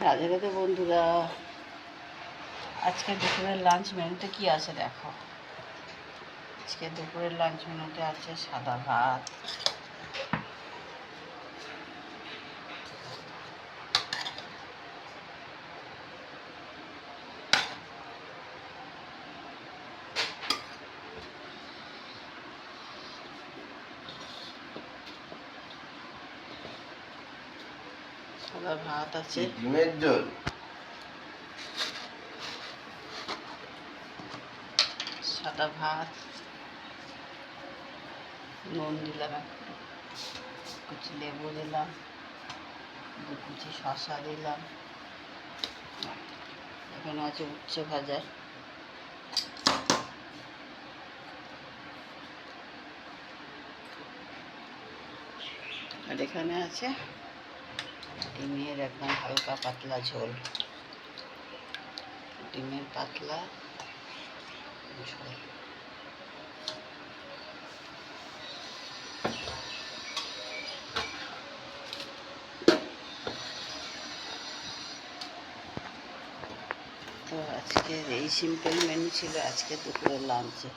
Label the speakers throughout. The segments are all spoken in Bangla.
Speaker 1: রাধে রাধে বন্ধুরা, আজকে দুপুরের লাঞ্চ মেনুতে কি আছে দেখো। আজকে দুপুরের লাঞ্চ মেনুতে আছে সাদা ভাত, আছে
Speaker 2: ডিমের ঝোল,
Speaker 1: সাদা ভাত, নুন দিলাম, কুচি লেবু দিলাম, দু কুচি শসা দিলাম, এখানে আছে উচ্ছে ভাজা, আর এখানে আছে ডিমের একদম হালকা পাতলা ঝোল, ডিমের পাতলা ঝোল। তো আজকের এই সিম্পল মেনু ছিল আজকে দুপুরের লাঞ্চে।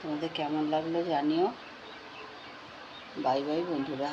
Speaker 1: তোমাদের কেমন লাগলো জানিও। বাই বাই বন্ধুরা।